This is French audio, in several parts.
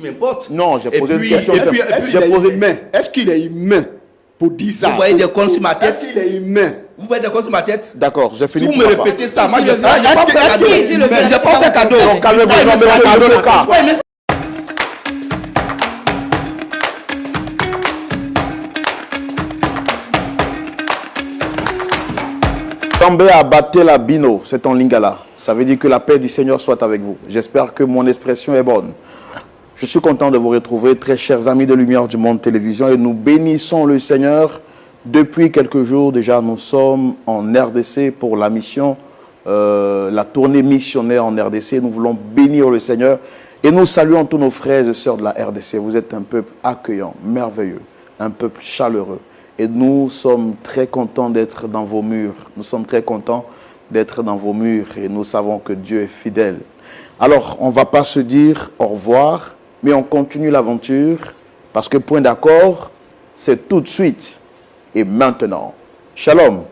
m'importe. Non, j'ai posé une question. Est-ce qu'il est humain pour dire ça? Vous voyez des cons sur ma tête? Est-ce qu'il est humain? Vous voyez des cons sur ma tête? D'accord, j'ai Si fini. vous me répétez ça, moi je vais pas faire cadeau. Est-ce qu'il Je vais pas faire cadeau. Non, calmez-vous, non, mais c'est pas le cas. Tambe Abatela Bino, c'est en lingala. Ça veut dire que la paix du Seigneur soit avec vous. J'espère que mon expression est bonne. Je suis content de vous retrouver, très chers amis de Lumière du Monde Télévision, et nous bénissons le Seigneur. Depuis quelques jours déjà, nous sommes en RDC pour la mission, la tournée missionnaire en RDC. Nous voulons bénir le Seigneur et nous saluons tous nos frères et sœurs de la RDC. Vous êtes un peuple accueillant, merveilleux, un peuple chaleureux. Et nous sommes très contents d'être dans vos murs. Nous sommes très contents d'être dans vos murs et nous savons que Dieu est fidèle. Alors, on ne va pas se dire au revoir, mais on continue l'aventure parce que point d'accord, c'est tout de suite et maintenant. Shalom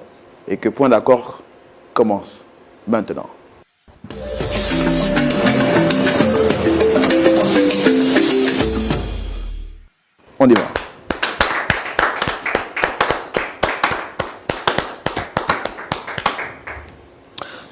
et que point d'accord commence maintenant. On y va.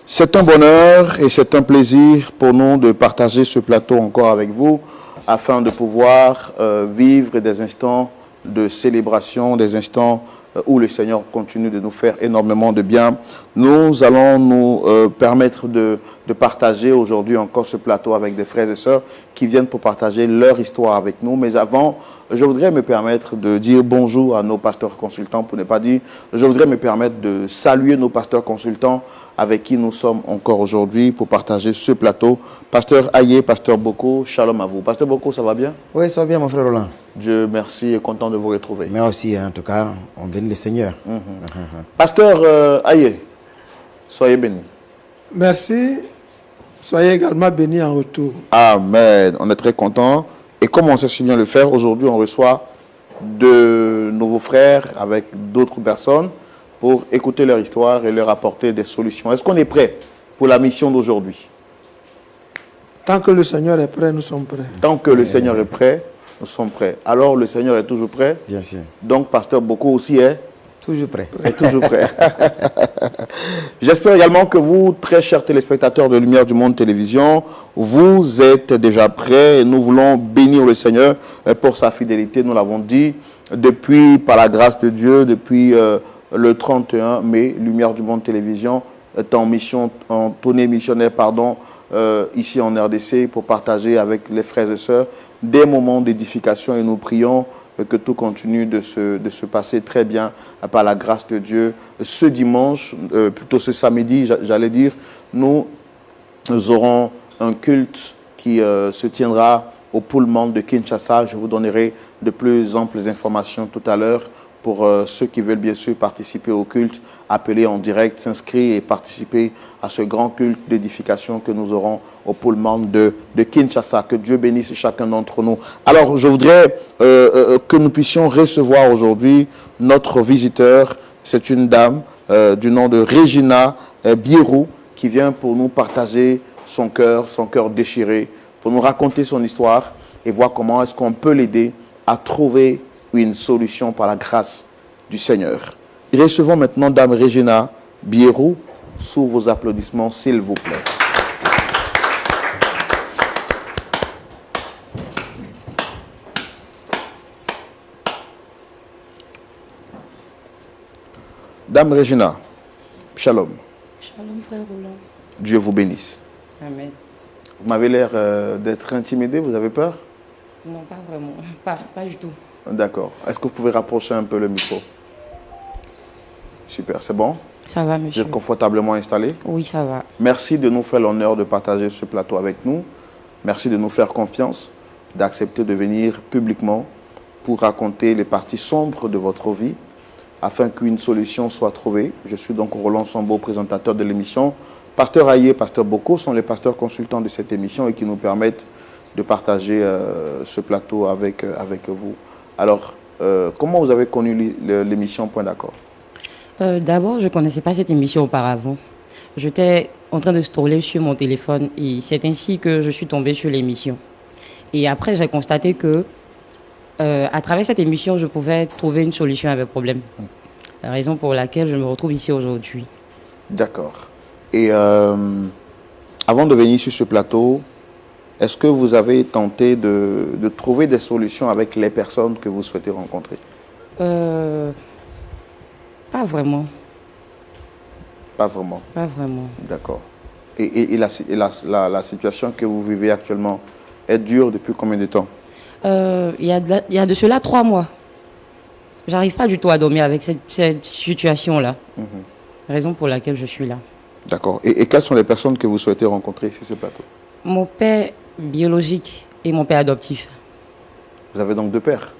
C'est un bonheur et c'est un plaisir pour nous de partager ce plateau encore avec vous afin de pouvoir vivre des instants de célébration, des instants où le Seigneur continue de nous faire énormément de bien. Nous allons nous permettre de partager aujourd'hui encore ce plateau avec des frères et sœurs qui viennent pour partager leur histoire avec nous. Mais avant, je voudrais me permettre de dire bonjour à nos pasteurs consultants, pour ne pas dire, je voudrais me permettre de saluer nos pasteurs consultants avec qui nous sommes encore aujourd'hui pour partager ce plateau. Pasteur Aye, Pasteur Boko, shalom à vous. Pasteur Boko, ça va bien? Oui, ça va bien, mon frère Roland. Dieu merci et content de vous retrouver. Mais aussi, en tout cas, on bénit le Seigneur. Pasteur Aye, soyez béni. Merci. Soyez également bénis en retour. Amen. On est très content. Et comme on sait si bien le faire, aujourd'hui, on reçoit de nouveaux frères avec d'autres personnes pour écouter leur histoire et leur apporter des solutions. Est-ce qu'on est prêt pour la mission d'aujourd'hui? Tant que le Seigneur est prêt, nous sommes prêts. Tant que le Seigneur est prêt, nous sommes prêts. Alors, le Seigneur est toujours prêt? Bien sûr. Donc, Pasteur Boko aussi est? Toujours prêt. Est toujours prêt. J'espère également que vous, très chers téléspectateurs de Lumière du Monde Télévision, vous êtes déjà prêts et nous voulons bénir le Seigneur pour sa fidélité. Nous l'avons dit depuis, par la grâce de Dieu, depuis le 31 mai, Lumière du Monde Télévision est en mission, en tournée missionnaire, ici en RDC pour partager avec les frères et sœurs des moments d'édification et nous prions que tout continue de se passer très bien par la grâce de Dieu. Ce dimanche, plutôt ce samedi, j'allais dire, nous aurons un culte qui se tiendra au Pullman de Kinshasa. Je vous donnerai de plus amples informations tout à l'heure pour ceux qui veulent bien sûr participer au culte, appeler en direct, s'inscrire et participer à ce grand culte d'édification que nous aurons au Pullman de Kinshasa. Que Dieu bénisse chacun d'entre nous. Alors, je voudrais que nous puissions recevoir aujourd'hui notre visiteur. C'est une dame du nom de Regina Bierou qui vient pour nous partager son cœur déchiré, pour nous raconter son histoire et voir comment est-ce qu'on peut l'aider à trouver une solution par la grâce du Seigneur. Recevons maintenant Dame Regina Bierou sous vos applaudissements, s'il vous plaît. Dame Regina, shalom. Shalom, frère Roland. Dieu vous bénisse. Amen. Vous m'avez l'air d'être intimidé, vous avez peur? Non, pas vraiment. Pas du tout. D'accord. Est-ce que vous pouvez rapprocher un peu le micro? Super, c'est bon? Ça va, Vous monsieur. êtes confortablement installé? Oui, ça va. Merci de nous faire l'honneur de partager ce plateau avec nous. Merci de nous faire confiance, d'accepter de venir publiquement pour raconter les parties sombres de votre vie afin qu'une solution soit trouvée. Je suis donc Roland Sambo, présentateur de l'émission. Pasteur Aye et Pasteur Boko sont les pasteurs consultants de cette émission et qui nous permettent de partager ce plateau avec vous. Alors, comment vous avez connu l'émission Point d'accord? D'abord, je ne connaissais pas cette émission auparavant. J'étais en train de scroller sur mon téléphone et c'est ainsi que je suis tombée sur l'émission. Et après, j'ai constaté que à travers cette émission, je pouvais trouver une solution à mes problèmes. La raison pour laquelle je me retrouve ici aujourd'hui. D'accord. Et avant de venir sur ce plateau, est-ce que vous avez tenté de trouver des solutions avec les personnes que vous souhaitez rencontrer? Pas vraiment. Pas vraiment. Pas vraiment. D'accord. Et la situation que vous vivez actuellement est dure depuis combien de temps? Il y a de cela 3 mois. J'arrive pas du tout à dormir avec cette situation-là. Raison pour laquelle je suis là. D'accord. Et quelles sont les personnes que vous souhaitez rencontrer sur ce plateau? Mon père biologique et mon père adoptif. Vous avez donc 2 pères?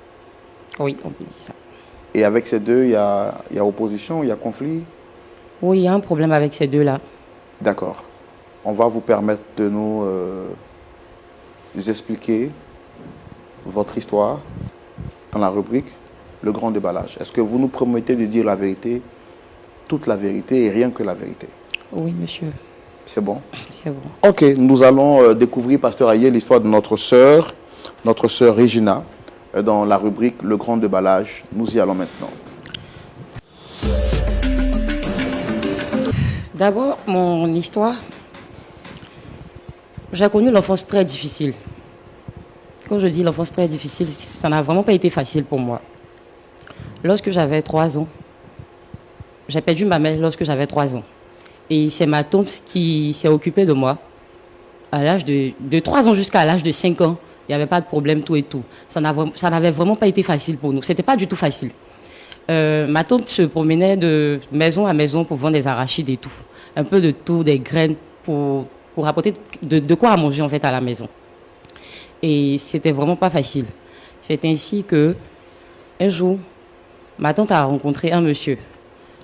Oui, on peut dire ça. Et avec ces deux, il y a opposition, il y a conflit? Oui, il y a un problème avec ces deux-là. D'accord. On va vous permettre de nous expliquer votre histoire dans la rubrique Le Grand Déballage. Est-ce que vous nous promettez de dire la vérité, toute la vérité et rien que la vérité? Oui, monsieur. C'est bon? C'est bon. Ok, nous allons découvrir, Pasteur Aye, l'histoire de notre sœur Regina, dans la rubrique Le Grand Déballage. Nous y allons maintenant. D'abord, mon histoire. J'ai connu l'enfance très difficile. Quand je dis l'enfance très difficile, ça n'a vraiment pas été facile pour moi. Lorsque j'avais 3 ans, j'ai perdu ma mère lorsque j'avais 3 ans. Et c'est ma tante qui s'est occupée de moi. À l'âge de 3 ans jusqu'à l'âge de 5 ans, il n'y avait pas de problème, tout et tout. Ça n'avait vraiment pas été facile pour nous. Ce n'était pas du tout facile. Ma tante se promenait de maison à maison pour vendre des arachides et tout. Un peu de tout, des graines pour apporter de quoi à manger en fait à la maison. Et c'était vraiment pas facile. C'est ainsi que un jour, ma tante a rencontré un monsieur.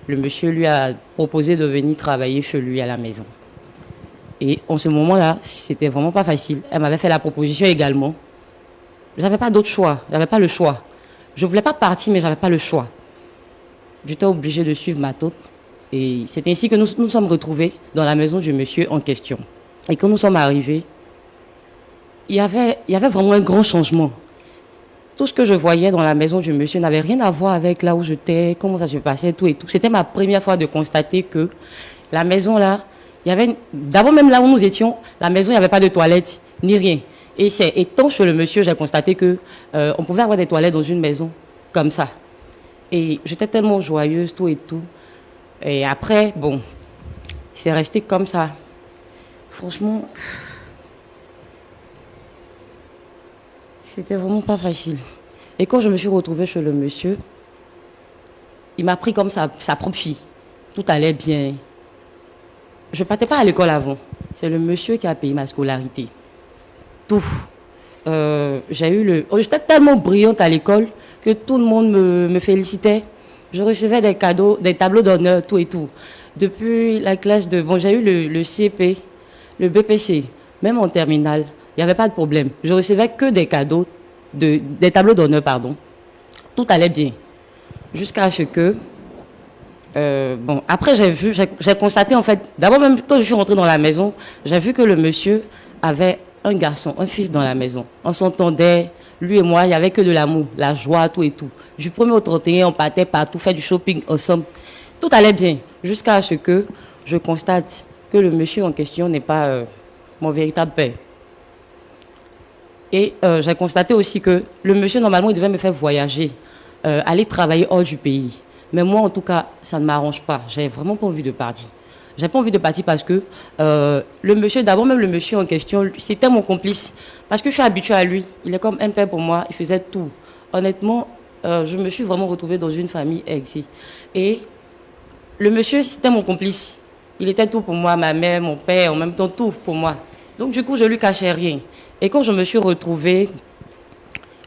Le monsieur lui a proposé de venir travailler chez lui à la maison. Et en ce moment-là, c'était vraiment pas facile. Elle m'avait fait la proposition également. J'avais pas d'autre choix. J'avais pas le choix. Je voulais pas partir, mais j'avais pas le choix. J'étais obligée de suivre ma tante. Et c'est ainsi que nous sommes retrouvés dans la maison du monsieur en question. Et quand nous sommes arrivés, il y avait vraiment un grand changement. Tout ce que je voyais dans la maison du monsieur n'avait rien à voir avec là où j'étais, comment ça se passait, tout et tout. C'était ma première fois de constater que la maison là, il y avait... D'abord même là où nous étions, la maison, il n'y avait pas de toilette, ni rien. Et c'est étant chez le monsieur, j'ai constaté que on pouvait avoir des toilettes dans une maison comme ça. Et j'étais tellement joyeuse, tout et tout. Et après, bon, c'est resté comme ça. Franchement, c'était vraiment pas facile. Et quand je me suis retrouvée chez le monsieur, il m'a pris comme sa propre fille. Tout allait bien. Je ne partais pas à l'école avant. C'est le monsieur qui a payé ma scolarité. Tout. J'étais tellement brillante à l'école que tout le monde me félicitait. Je recevais des cadeaux, des tableaux d'honneur, tout et tout. Depuis la classe de... Bon, j'ai eu le CP, le BPC, même en terminale. Il n'y avait pas de problème. Je recevais que des cadeaux, des tableaux d'honneur, pardon. Tout allait bien. Jusqu'à ce que... bon, après, j'ai constaté, en fait... D'abord, même quand je suis rentrée dans la maison, j'ai vu que le monsieur avait un garçon, un fils dans la maison. On s'entendait, lui et moi, il n'y avait que de l'amour, la joie, tout et tout. Du 1er au 31, on partait partout, faire du shopping ensemble. Tout allait bien. Jusqu'à ce que je constate que le monsieur en question n'est pas mon véritable père. Et j'ai constaté aussi que le monsieur, normalement, il devait me faire voyager, aller travailler hors du pays. Mais moi, en tout cas, ça ne m'arrange pas. J'ai vraiment pas envie de partir. J'ai pas envie de partir parce que le monsieur, d'abord même le monsieur en question, c'était mon complice. Parce que je suis habituée à lui. Il est comme un père pour moi. Il faisait tout. Honnêtement, je me suis vraiment retrouvée dans une famille aisée. Et le monsieur, c'était mon complice. Il était tout pour moi, ma mère, mon père, en même temps tout pour moi. Donc du coup, je lui cachais rien. Et quand je me suis retrouvée,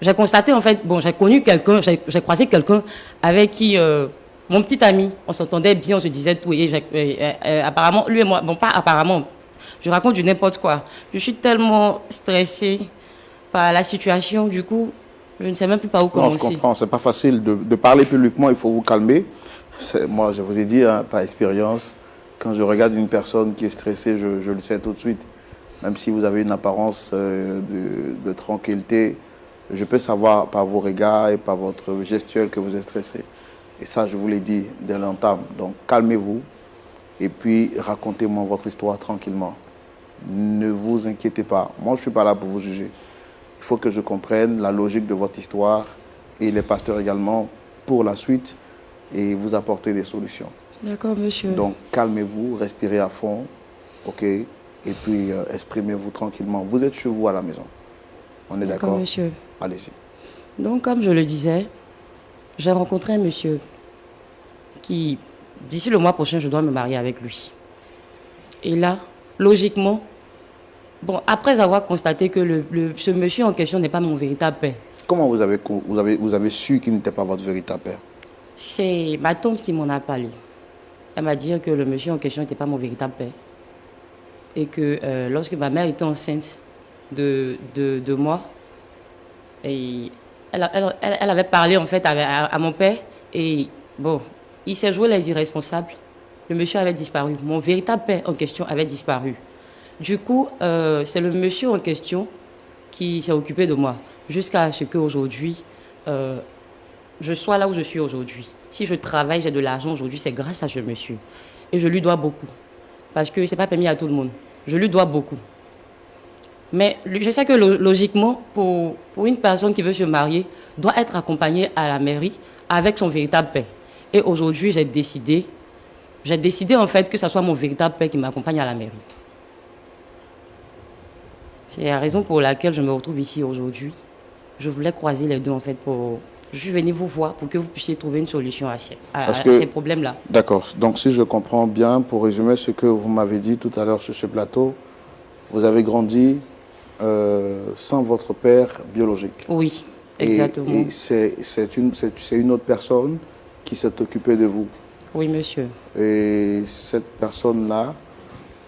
j'ai constaté en fait, bon, j'ai connu quelqu'un, j'ai croisé quelqu'un avec qui, mon petit ami, on s'entendait bien, on se disait tout. Et apparemment, lui et moi, bon pas apparemment, je raconte du n'importe quoi. Je suis tellement stressée par la situation, du coup, je ne sais même plus par où commencer. Non, je comprends, c'est pas facile de parler publiquement, il faut vous calmer. Moi, je vous ai dit, hein, par expérience, quand je regarde une personne qui est stressée, je le sais tout de suite. même si vous avez une apparence de tranquillité, je peux savoir par vos regards et par votre gestuelle que vous êtes stressé. Et ça, je vous l'ai dit dès l'entame. Donc, calmez-vous et puis racontez-moi votre histoire tranquillement. Ne vous inquiétez pas. Moi, je ne suis pas là pour vous juger. Il faut que je comprenne la logique de votre histoire et les pasteurs également pour la suite et vous apporter des solutions. D'accord, monsieur. Donc, calmez-vous, respirez à fond, ok? Et puis, exprimez-vous tranquillement. Vous êtes chez vous à la maison. On est d'accord? Monsieur. Allez-y. Donc, comme je le disais, j'ai rencontré un monsieur qui, d'ici le mois prochain, je dois me marier avec lui. Et là, logiquement, bon, après avoir constaté que ce monsieur en question n'est pas mon véritable père. Comment vous avez su qu'il n'était pas votre véritable père? C'est ma tante qui m'en a parlé. Elle m'a dit que le monsieur en question n'était pas mon véritable père. Et que lorsque ma mère était enceinte de moi, et elle avait parlé en fait à mon père. Et bon, il s'est joué les irresponsables. Le monsieur avait disparu. Mon véritable père en question avait disparu. Du coup, c'est le monsieur en question qui s'est occupé de moi. Jusqu'à ce qu'aujourd'hui, je sois là où je suis aujourd'hui. Si je travaille, j'ai de l'argent aujourd'hui, c'est grâce à ce monsieur. Et je lui dois beaucoup. Parce que ce n'est pas permis à tout le monde. Je lui dois beaucoup. Mais je sais que logiquement, pour une personne qui veut se marier, doit être accompagnée à la mairie avec son véritable père. Et aujourd'hui, j'ai décidé en fait que ce soit mon véritable père qui m'accompagne à la mairie. C'est la raison pour laquelle je me retrouve ici aujourd'hui. Je voulais croiser les deux en fait pour... Je suis venu vous voir pour que vous puissiez trouver une solution à ces problèmes-là. D'accord. Donc, si je comprends bien, pour résumer ce que vous m'avez dit tout à l'heure sur ce plateau, vous avez grandi sans votre père biologique. Oui, exactement. Et c'est une autre personne qui s'est occupée de vous. Oui, monsieur. Et cette personne-là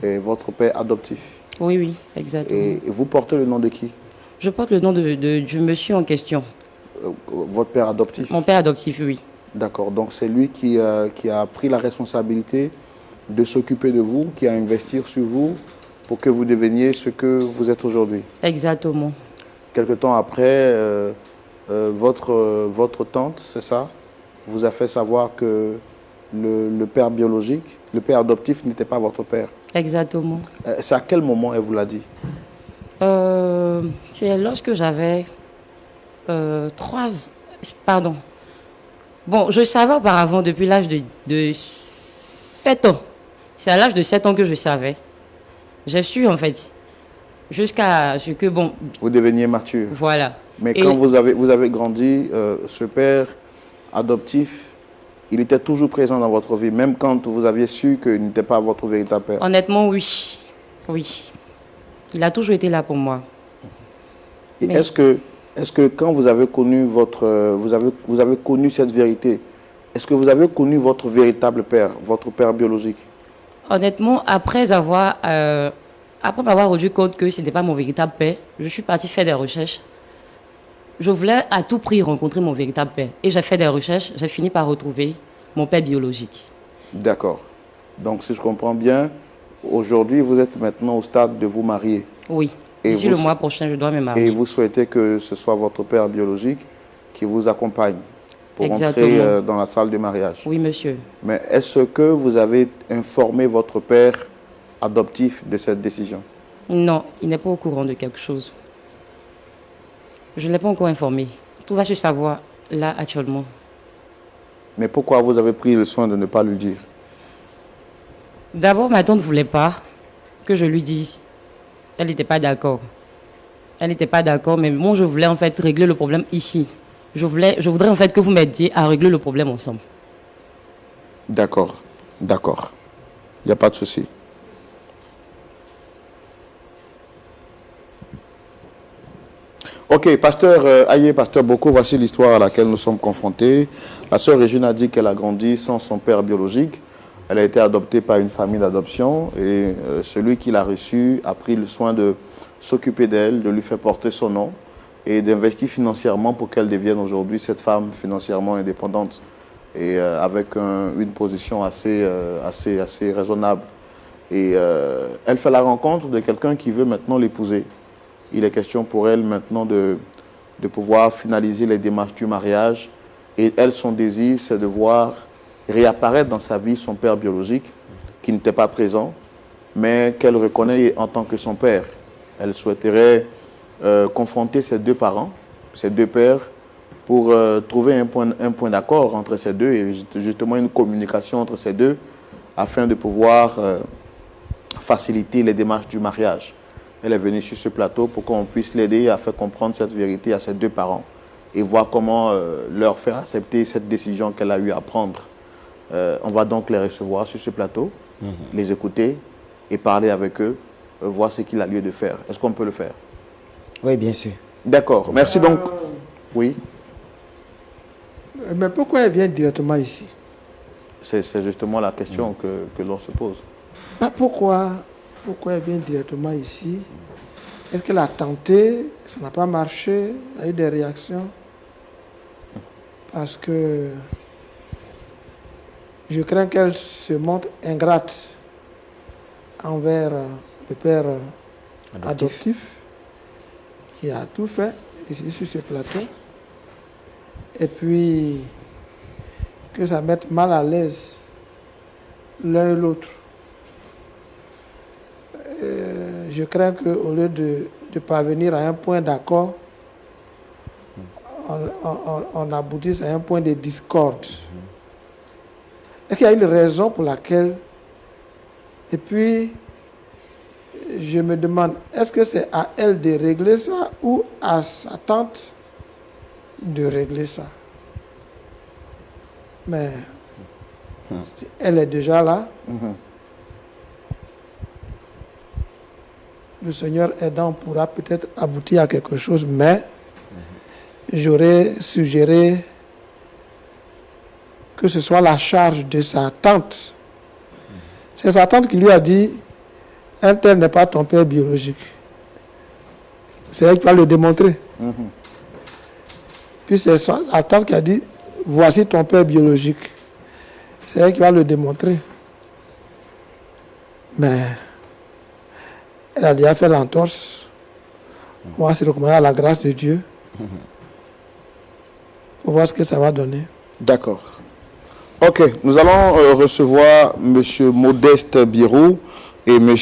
est votre père adoptif. Oui, oui, exactement. Et vous portez le nom de qui? Je porte le nom du monsieur en question. Votre père adoptif? Mon père adoptif, oui. D'accord. Donc, c'est lui qui a pris la responsabilité de s'occuper de vous, qui a investi sur vous pour que vous deveniez ce que vous êtes aujourd'hui. Exactement. Quelque temps après, votre tante, c'est ça, vous a fait savoir que le père biologique, le père adoptif n'était pas votre père. Exactement. C'est à quel moment elle vous l'a dit? C'est lorsque j'avais 3... Bon, je savais auparavant depuis l'âge de 7 ans. C'est à l'âge de 7 ans que je savais. J'ai su en fait. Jusqu'à ce que, bon... Vous deveniez mature. Voilà. Mais quand vous avez grandi, ce père adoptif, il était toujours présent dans votre vie, même quand vous aviez su qu'il n'était pas votre véritable père? Honnêtement, oui. Oui. Il a toujours été là pour moi. Et est-ce que quand vous avez connu vous avez connu cette vérité, est-ce que vous avez connu votre véritable père, votre père biologique? Honnêtement, après m'avoir rendu compte que ce n'était pas mon véritable père, je suis partie faire des recherches. Je voulais à tout prix rencontrer mon véritable père. Et j'ai fait des recherches, j'ai fini par retrouver mon père biologique. D'accord. Donc, si je comprends bien, aujourd'hui, vous êtes maintenant au stade de vous marier. Oui. D'ici le mois prochain, je dois me marier. Et vous souhaitez que ce soit votre père biologique qui vous accompagne pour entrer dans la salle de mariage? Oui, monsieur. Mais est-ce que vous avez informé votre père adoptif de cette décision? Non, il n'est pas au courant de quelque chose. Je ne l'ai pas encore informé. Tout va se savoir là actuellement. Mais pourquoi vous avez pris le soin de ne pas lui dire? D'abord, ma tante ne voulait pas que je lui dise. Elle n'était pas d'accord. Elle n'était pas d'accord, mais moi, je voulais en fait régler le problème ici. Je voudrais en fait que vous m'aidiez à régler le problème ensemble. D'accord, d'accord. Il n'y a pas de souci. Ok, pasteur Aye, pasteur Boko, voici l'histoire à laquelle nous sommes confrontés. La sœur Régine a dit qu'elle a grandi sans son père biologique. Elle a été adoptée par une famille d'adoption et celui qui l'a reçue a pris le soin de s'occuper d'elle, de lui faire porter son nom et d'investir financièrement pour qu'elle devienne aujourd'hui cette femme financièrement indépendante et avec une position assez raisonnable. Et elle fait la rencontre de quelqu'un qui veut maintenant l'épouser. Il est question pour elle maintenant de pouvoir finaliser les démarches du mariage. Et elle, son désir, c'est de voir réapparaître dans sa vie son père biologique, qui n'était pas présent, mais qu'elle reconnaît en tant que son père. Elle souhaiterait confronter ses deux parents, ses deux pères, pour trouver un point d'accord entre ces deux et justement une communication entre ces deux afin de pouvoir faciliter les démarches du mariage. Elle est venue sur ce plateau pour qu'on puisse l'aider à faire comprendre cette vérité à ses deux parents et voir comment leur faire accepter cette décision qu'elle a eu à prendre. On va donc les recevoir sur ce plateau, les écouter et parler avec eux, voir ce qu'il a lieu de faire. Est-ce qu'on peut le faire? Oui, bien sûr. D'accord. Merci donc. Oui. Mais pourquoi elle vient directement ici? C'est justement la question que l'on se pose. Pourquoi elle vient directement ici? Est-ce qu'elle a tenté? Ça n'a pas marché? Il y a eu des réactions? Parce que je crains qu'elle se montre ingrate envers le père adoptif qui a tout fait ici sur ce plateau. Et puis que ça mette mal à l'aise l'un et l'autre. Je crains qu'au lieu de parvenir à un point d'accord, on aboutisse à un point de discorde. Est-ce qu'il y a une raison pour laquelle... Et puis, je me demande, est-ce que c'est à elle de régler ça ou à sa tante de régler ça? Mais elle est déjà là. Le Seigneur aidant pourra peut-être aboutir à quelque chose, mais j'aurais suggéré que ce soit la charge de sa tante. C'est sa tante qui lui a dit, un tel n'est pas ton père biologique. C'est elle qui va le démontrer. Puis c'est sa tante qui a dit, voici ton père biologique. C'est elle qui va le démontrer. Mais elle a déjà fait l'entorse. On va se recommander à la grâce de Dieu pour voir ce que ça va donner. D'accord. Ok, nous allons recevoir M. Modeste Birou et M.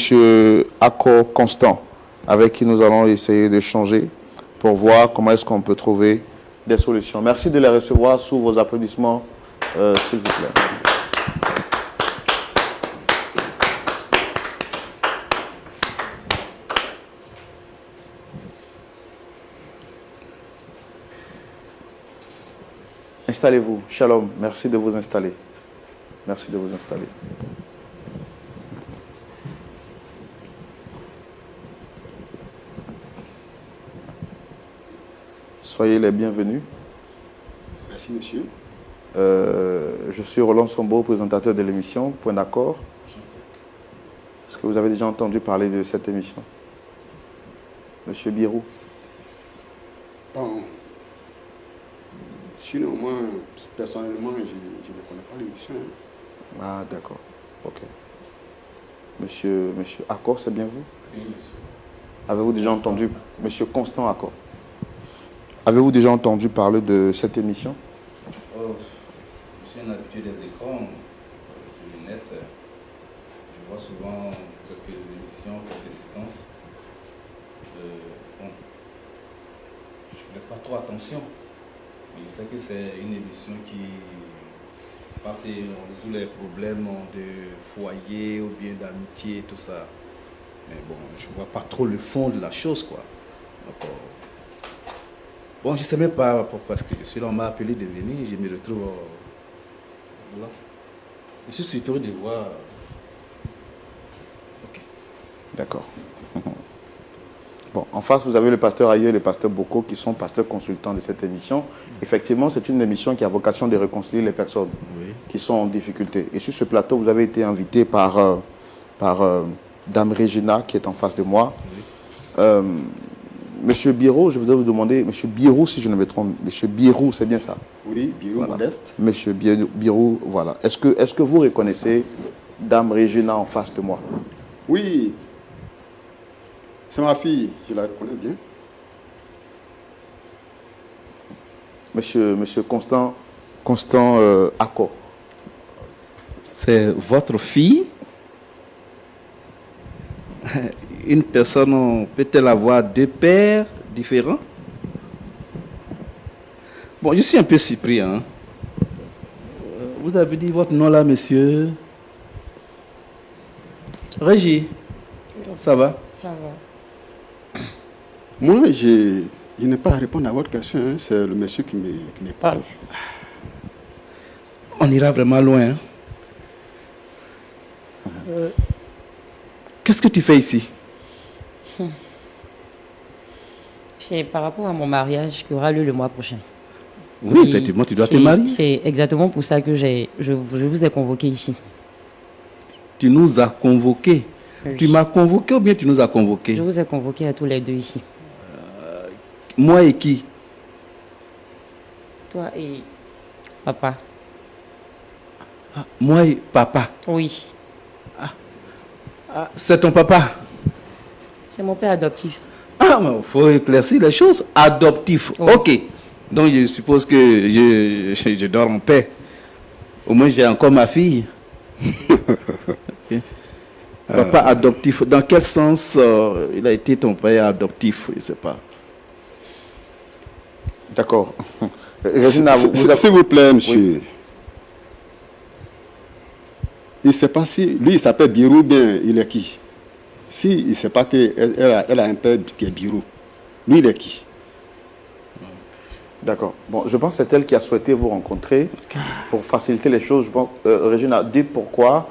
Akko Constant, avec qui nous allons essayer d'échanger pour voir comment est-ce qu'on peut trouver des solutions. Merci de les recevoir sous vos applaudissements, s'il vous plaît. Installez-vous. Shalom. Merci de vous installer. Merci de vous installer. Soyez les bienvenus. Merci, monsieur. Je suis Roland Sombo, présentateur de l'émission Point d'accord. Est-ce que vous avez déjà entendu parler de cette émission? Monsieur Birou. Bon. Sinon, moi, personnellement, je ne connais pas l'émission. Ah, d'accord. Ok. Monsieur Akko, c'est bien vous? Oui, monsieur. Avez-vous déjà entendu, Monsieur Constant Akko, avez-vous déjà entendu parler de cette émission? Oh, je suis un habitué des écrans sur le net. Je vois souvent quelques émissions, quelques séquences. Bon, je ne fais pas trop attention. Je sais que c'est une émission qui passe et on résout les problèmes de foyer ou bien d'amitié et tout ça. Mais bon, je ne vois pas trop le fond de la chose, quoi. Donc, bon, je ne sais même pas parce que je suis là, on m'a appelé de venir, je me retrouve là. Je suis surpris de voir. Ok. D'accord. Bon, en face, vous avez le pasteur Aïe et le pasteur Boko qui sont pasteurs consultants de cette émission. Effectivement, c'est une émission qui a vocation de réconcilier les personnes qui sont en difficulté. Et sur ce plateau, vous avez été invité par Dame Regina qui est en face de moi. Monsieur Birou, je voudrais vous demander, Monsieur Birou, si je ne me trompe, Monsieur Birou, c'est bien ça? Oui, Birou Voilà. Modeste. Monsieur Birou, voilà. Est-ce que vous reconnaissez Dame Regina en face de moi? Oui, c'est ma fille, je la reconnais bien. Monsieur Constant Acco. C'est votre fille? Une personne peut-elle avoir deux pères différents? Bon, je suis un peu surpris. Hein? Vous avez dit votre nom là, monsieur? Régis, ça va? Ça va. Moi, je n'ai pas à répondre à votre question, hein. C'est le monsieur qui me parle. On ira vraiment loin. Hein? Qu'est-ce que tu fais ici? C'est par rapport à mon mariage qui aura lieu le mois prochain. Oui, Et effectivement, tu dois te marier. C'est exactement pour ça que je vous ai convoqué ici. Tu nous as convoqués. Oui. Tu m'as convoqué ou bien tu nous as convoqués? Je vous ai convoqué à tous les deux ici. Moi et qui? Toi et papa. Moi et papa. Oui, Ah, c'est ton papa? c'est mon père adoptif. Ah, il faut éclaircir les choses. Adoptif. Oui. Ok. Donc je suppose que je dors en paix. Au moins j'ai encore ma fille. Ok. Papa adoptif. Dans quel sens il a été ton père adoptif? Je ne sais pas. D'accord. Régina, S'il vous plaît, monsieur. Il ne sait pas si... Lui, il s'appelle Birou, bien, il est qui? Si il ne sait pas qu'elle a un père qui est Birou, lui, il est qui? D'accord. Bon, je pense que c'est elle qui a souhaité vous rencontrer pour faciliter les choses. Bon, Régina, dites pourquoi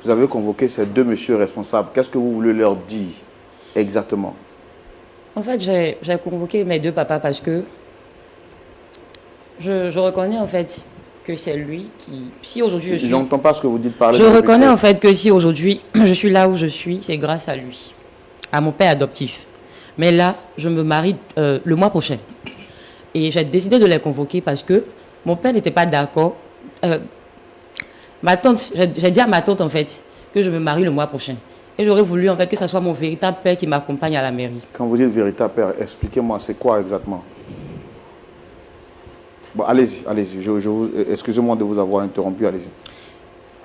vous avez convoqué ces deux messieurs responsables. Qu'est-ce que vous voulez leur dire exactement? En fait, j'ai convoqué mes deux papas parce que je reconnais en fait que c'est lui qui... Si aujourd'hui je suis... Je n'entends pas ce que vous dites parler. Je reconnais en fait que si aujourd'hui je suis là où je suis, c'est grâce à lui, à mon père adoptif. Mais là, je me marie le mois prochain. Et j'ai décidé de les convoquer parce que mon père n'était pas d'accord. Ma tante, j'ai dit à ma tante en fait que je me marie le mois prochain. Et j'aurais voulu en fait que ce soit mon véritable père qui m'accompagne à la mairie. Quand vous dites véritable père, expliquez-moi, c'est quoi exactement? Bon, allez-y, allez-y. Excusez-moi de vous avoir interrompu, allez-y.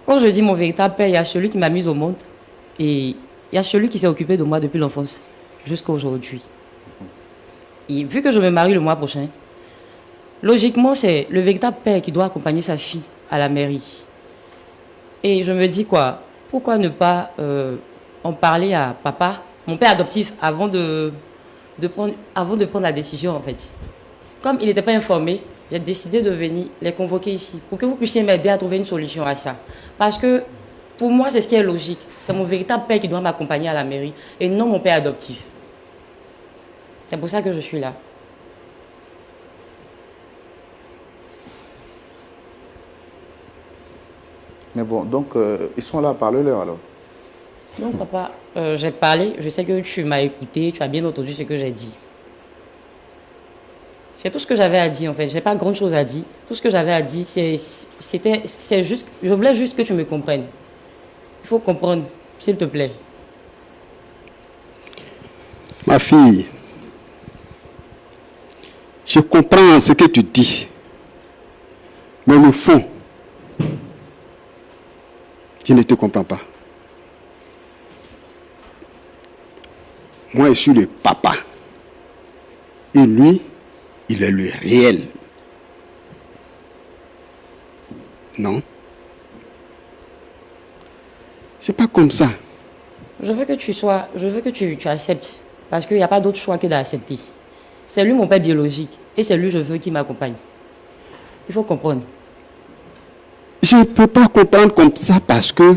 Quand je dis mon véritable père, il y a celui qui m'a mise au monde et il y a celui qui s'est occupé de moi depuis l'enfance jusqu'à aujourd'hui. Et vu que je me marie le mois prochain, logiquement, c'est le véritable père qui doit accompagner sa fille à la mairie. Et je me dis quoi, pourquoi ne pas en parler à papa, mon père adoptif, avant de prendre la décision en fait. Comme il n'était pas informé, j'ai décidé de venir les convoquer ici pour que vous puissiez m'aider à trouver une solution à ça. Parce que pour moi, c'est ce qui est logique. C'est mon véritable père qui doit m'accompagner à la mairie et non mon père adoptif. C'est pour ça que je suis là. Mais bon, donc, ils sont là, parlez-leur alors. Non, papa, j'ai parlé, je sais que tu m'as écouté, tu as bien entendu ce que j'ai dit. C'est tout ce que j'avais à dire en fait, j'ai pas grand chose à dire. Tout ce que j'avais à dire, c'est juste, je voulais juste que tu me comprennes. Il faut comprendre, s'il te plaît. Ma fille, je comprends ce que tu dis. Mais le fond, je ne te comprends pas. Moi, je suis le papa. Et lui, il est le réel. Non? C'est pas comme ça. Je veux que tu acceptes. Parce qu'il n'y a pas d'autre choix que d'accepter. C'est lui mon père biologique. Et c'est lui, je veux, qui m'accompagne. Il faut comprendre. Je ne peux pas comprendre comme ça parce que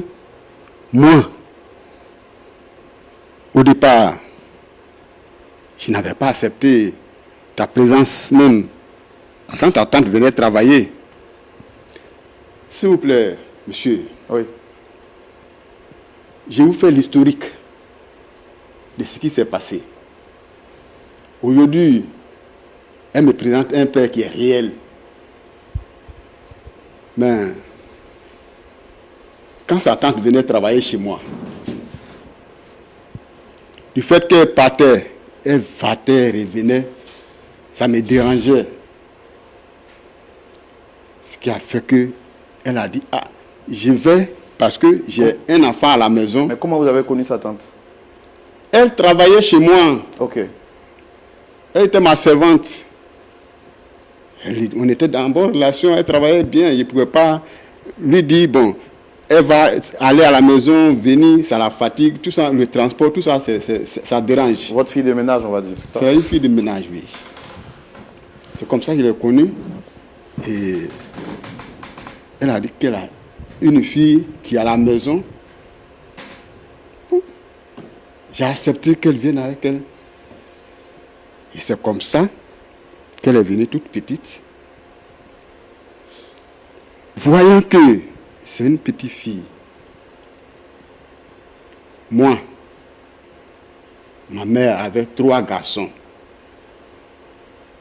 moi, au départ, je n'avais pas accepté ta présence même quand ta tante venait travailler. S'il vous plaît, monsieur. Oui. Je vous fais l'historique de ce qui s'est passé. Aujourd'hui, elle me présente un père qui est réel. Mais quand sa tante venait travailler chez moi, Du fait qu'elle partait, elle partait, revenait, ça me dérangeait. Ce qui a fait que elle a dit, ah, je vais parce que j'ai un enfant à la maison. Mais comment vous avez connu sa tante? Elle travaillait chez moi. Ok. Elle était ma servante. On était en bonne relation, elle travaillait bien. Je ne pouvais pas lui dire, bon, elle va aller à la maison, venir, ça la fatigue, tout ça, le transport, tout ça, ça dérange. Votre fille de ménage, on va dire, c'est ça? C'est une fille de ménage, oui. C'est comme ça que je l'ai connue. Et elle a dit qu'elle a une fille qui est à la maison. J'ai accepté qu'elle vienne avec elle. Et c'est comme ça qu'elle est venue toute petite. Voyant que c'est une petite fille, moi, ma mère avait 3 garçons.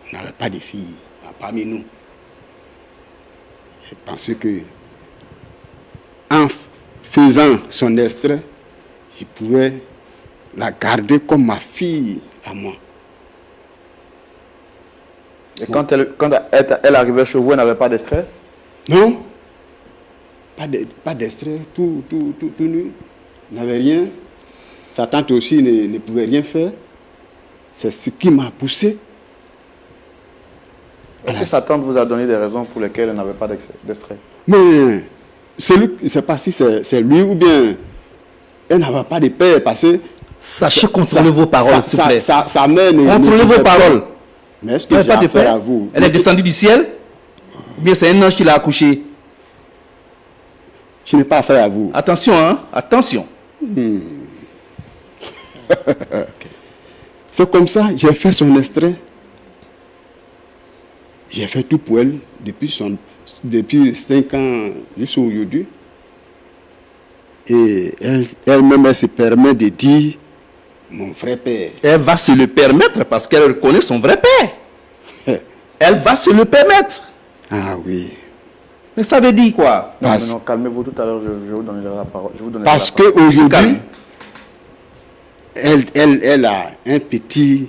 On n'avait pas de filles parmi nous. Je pensais que en faisant son extrait, je pouvais la garder comme ma fille à moi. Et quand elle arrivait chez vous, elle n'avait pas d'extrait? Non, pas d'extrait, tout nu, n'avait rien. Sa tante aussi ne pouvait rien faire. C'est ce qui m'a poussé. Est-ce que sa tante vous a donné des raisons pour lesquelles elle n'avait pas d'extrait? Mais celui, je ne sais pas si c'est lui ou bien elle n'avait pas de père parce que Sachez contrôler vos paroles, s'il vous plaît. sa mère Contrôlez vos paroles. Mais est-ce que Elle j'ai n'a pas de affaire père. à vous? Elle est descendue du ciel. Ou bien c'est un ange qui l'a accouché. Je n'ai pas affaire à vous. Attention, hein. Attention. C'est comme ça, j'ai fait son extrait. J'ai fait tout pour elle depuis 5 ans jusqu'à aujourd'hui. Et elle-même, elle se permet de dire mon vrai père. Elle va se le permettre parce qu'elle reconnaît son vrai père. Elle va se le permettre. Ah oui. Mais ça veut dire quoi? Non, Parce, non, calmez-vous, tout à l'heure, je vais vous donner la parole. parce que qu'aujourd'hui, Calme. elle a un petit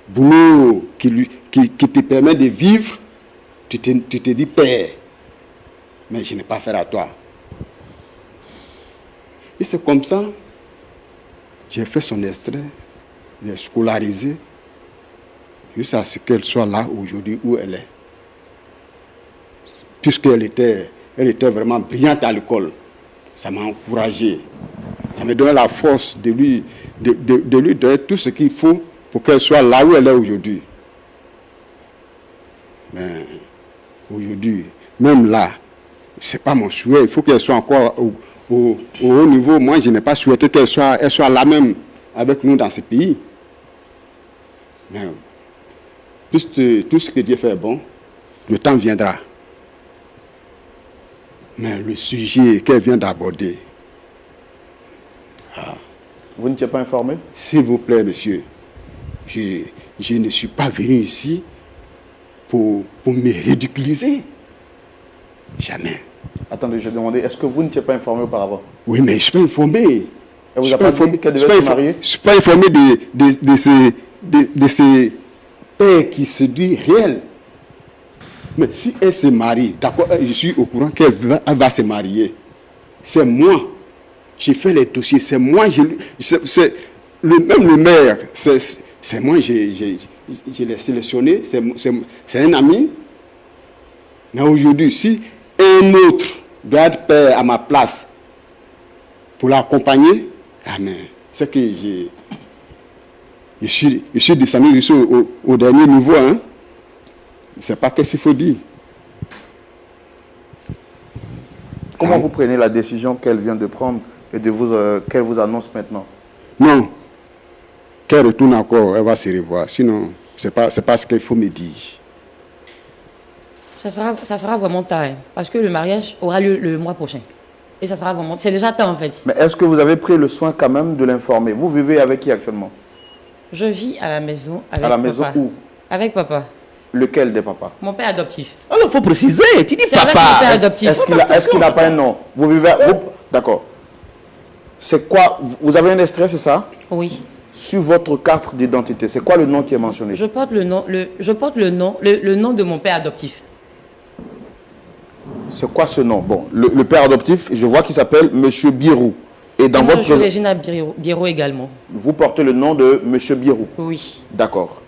boulot qui te permet de vivre. Tu te dis père, mais je n'ai pas affaire à toi. Et c'est comme ça, j'ai fait son extrait, je l'ai scolarisé, jusqu'à ce qu'elle soit là aujourd'hui où elle est. Puisqu'elle était vraiment brillante à l'école, ça m'a encouragé. Ça me donnait la force de lui donner tout ce qu'il faut pour qu'elle soit là où elle est aujourd'hui. Mais aujourd'hui, même là, ce n'est pas mon souhait. Il faut qu'elle soit encore au haut niveau. Moi, je n'ai pas souhaité qu'elle soit là même avec nous dans ce pays. Mais puisque tout ce que Dieu fait est bon, le temps viendra. Mais le sujet qu'elle vient d'aborder, vous n'étiez pas informé? s'il vous plaît, monsieur, je ne suis pas venu ici pour me ridiculiser. Jamais. Attendez, je demandais, est-ce que vous n'étiez pas informé auparavant? Oui, mais je suis pas informé. Elle vous a pas dit qu'elle devait se marier? Je ne suis pas informé de ces pères qui se disent réels. Mais si elle se marie, d'accord, je suis au courant qu'elle va se marier. C'est moi. J'ai fait les dossiers. C'est moi. Même le maire, c'est moi. Je l'ai sélectionné. C'est un ami. Mais aujourd'hui, si un autre doit être père à ma place pour l'accompagner, ah mais c'est que je suis descendu au dernier niveau. Hein. Je ne sais pas qu'est-ce qu'il faut dire. Comment vous prenez la décision qu'elle vient de prendre et qu'elle vous annonce maintenant? Non. Qu'elle retourne encore, elle va se revoir. Sinon, ce n'est pas ce qu'il faut me dire. Ça sera vraiment tard, hein, parce que le mariage aura lieu le mois prochain. Et ça sera vraiment... C'est déjà temps, en fait. Mais est-ce que vous avez pris le soin quand même de l'informer? Vous vivez avec qui actuellement? Je vis à la maison avec papa. À la maison où? Avec papa. Lequel des papas? Mon père adoptif. Alors, il faut préciser. Tu dis C'est avec mon père papa. adoptif. Est-ce qu'il n'a pas un nom? Vous vivez... D'accord. C'est quoi? Vous avez un extrait, c'est ça? Oui. Sur votre carte d'identité, c'est quoi le nom qui est mentionné? Je porte le nom, le nom de mon père adoptif. C'est quoi ce nom? Bon, le père adoptif, je vois qu'il s'appelle Monsieur Birou. Et dans Moi, votre je suis Régina Biro également. vous portez le nom de Monsieur Birou. Oui. D'accord.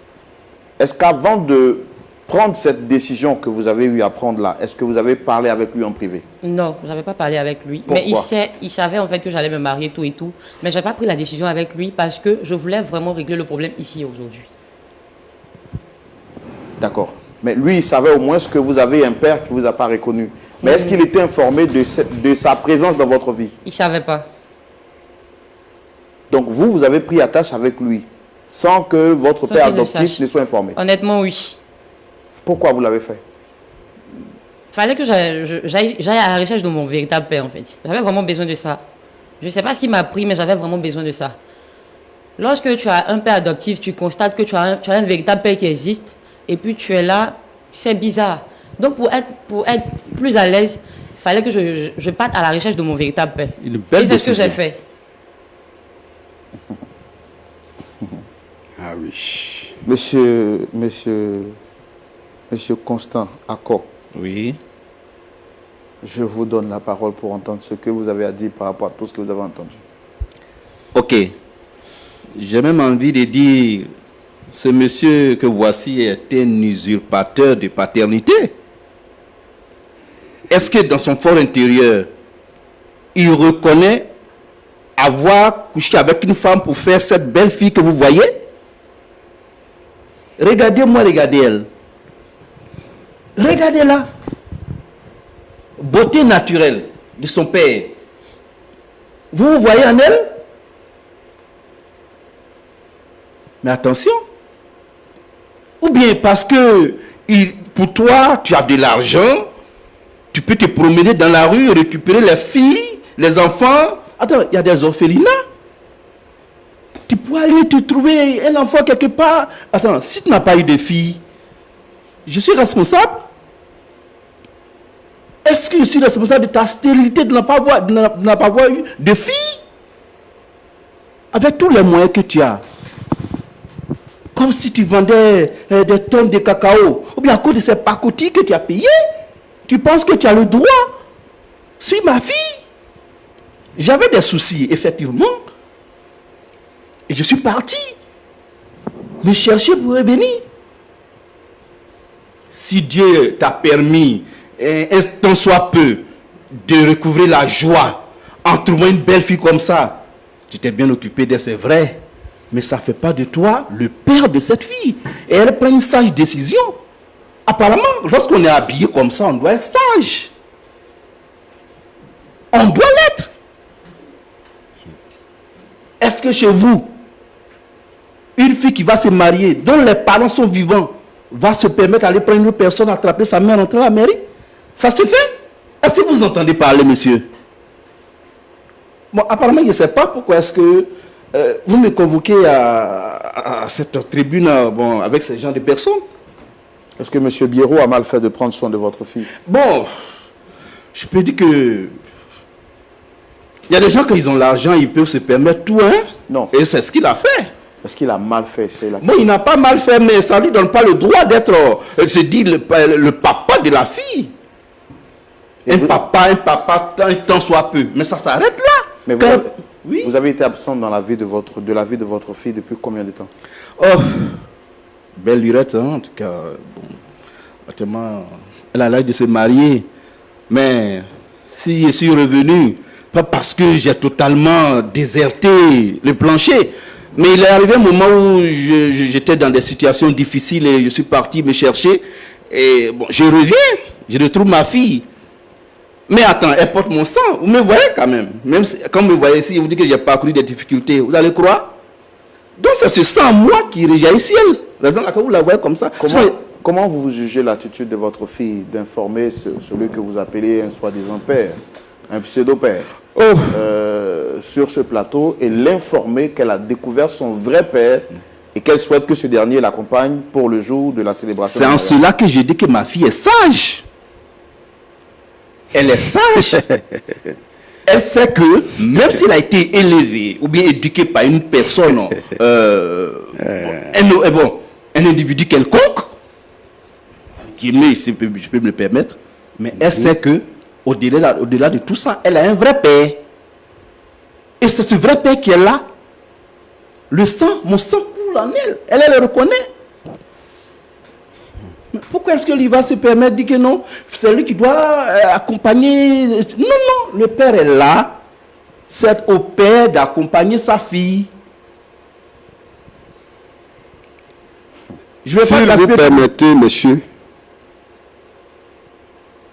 Est-ce qu'avant de prendre cette décision que vous avez eu à prendre là, est-ce que vous avez parlé avec lui en privé? Non, je n'avais pas parlé avec lui. Pourquoi? Mais il savait en fait que j'allais me marier, tout et tout. Mais je n'ai pas pris la décision avec lui parce que je voulais vraiment régler le problème ici aujourd'hui. D'accord. Mais lui, il savait au moins que vous avez un père qui ne vous a pas reconnu. Mais est-ce qu'il était informé de sa présence dans votre vie? Il ne savait pas. Donc vous avez pris attache avec lui sans que votre Sans père qu'il ne adoptif sache. ne soit informé. Honnêtement, oui. Pourquoi vous l'avez fait? Fallait que j'aille à la recherche de mon véritable père, en fait. J'avais vraiment besoin de ça. Je ne sais pas ce qui m'a pris, mais j'avais vraiment besoin de ça. Lorsque tu as un père adoptif, tu constates que tu as un véritable père qui existe, et puis tu es là, c'est bizarre. Donc pour être plus à l'aise, il fallait que je parte à la recherche de mon véritable père. Une belle Et c'est ce que décision. j'ai fait. Ah oui. Monsieur Constant Akko, Oui. je vous donne la parole pour entendre ce que vous avez à dire par rapport à tout ce que vous avez entendu. Ok. J'ai même envie de dire, ce monsieur que voici est un usurpateur de paternité. Est-ce que dans son fort intérieur, il reconnaît avoir couché avec une femme pour faire cette belle fille que vous voyez? Regardez-moi, regardez elle. Regardez-la. Beauté naturelle de son père. Vous voyez en elle? Mais attention. Ou bien parce que pour toi, tu as de l'argent, tu peux te promener dans la rue, récupérer les filles, les enfants. Attends, il y a des orphelinats. Tu peux aller te trouver un enfant quelque part. Attends, si tu n'as pas eu de filles, je suis responsable. Est-ce que je suis responsable de ta stérilité de ne pas avoir eu de filles? Avec tous les moyens que tu as. Comme si tu vendais des tonnes de cacao. Ou bien à cause de ces pacotis que tu as payés. Tu penses que tu as le droit sur ma fille? J'avais des soucis, effectivement. Et je suis parti me chercher pour revenir. Si Dieu t'a permis, un tant soit peu, de recouvrir la joie en trouvant une belle fille comme ça, tu t'es bien occupé d'elle, c'est vrai. Mais ça ne fait pas de toi le père de cette fille. Et elle prend une sage décision. Apparemment, lorsqu'on est habillé comme ça, on doit être sage. On doit l'être. Est-ce que chez vous, une fille qui va se marier, dont les parents sont vivants, va se permettre d'aller prendre une personne, attraper sa mère, entrer à la mairie? Ça se fait? Est-ce que vous entendez parler, monsieur? Bon, apparemment, je ne sais pas pourquoi est-ce que vous me convoquez à cette tribune bon, avec ce genre de personnes. Est-ce que M. Birou a mal fait de prendre soin de votre fille? Bon, je peux dire que il y a des gens, quand ils ont l'argent, ils peuvent se permettre tout, hein? Non. Et c'est ce qu'il a fait. Est-ce qu'il a mal fait? Bon, il n'a pas mal fait, mais ça ne lui donne pas le droit d'être, se dit, le papa de la fille. Un papa, un tant soit peu. Mais ça s'arrête là. Mais oui. vous avez été absent dans la vie de votre fille depuis combien de temps? Oh, belle lurette, hein, en tout cas. Bon, actuellement, elle a l'âge de se marier. Mais si je suis revenu, pas parce que j'ai totalement déserté le plancher, mais il est arrivé un moment où j'étais dans des situations difficiles et je suis parti me chercher. Et bon, je reviens, je retrouve ma fille. Mais attends, elle porte mon sang. Vous me voyez quand même. Même si, quand vous me voyez ici, vous dites que j'ai parcouru des difficultés. Vous allez croire? Donc c'est ce sang, moi, qui rejaillit ciel. Raison laquelle vous la voyez comme ça. Comment vous jugez l'attitude de votre fille d'informer celui que vous appelez un soi-disant père, un pseudo-père, sur ce plateau et l'informer qu'elle a découvert son vrai père et qu'elle souhaite que ce dernier l'accompagne pour le jour de la célébration? C'est en cela que je dis que ma fille est sage. Elle est sage. elle sait que même s'il a été élevé ou bien éduqué par une personne, un individu quelconque, qui aimait, si je peux me le permettre, mais elle sait que au-delà de tout ça, elle a un vrai père. Et c'est ce vrai père qui est là. Le sang, mon sang coule en elle. Elle le reconnaît. Mais pourquoi est-ce qu'il va se permettre de dire que non, c'est lui qui doit accompagner. Non, non, le père est là. C'est au père d'accompagner sa fille. Je vais Si pas vous permettez, monsieur,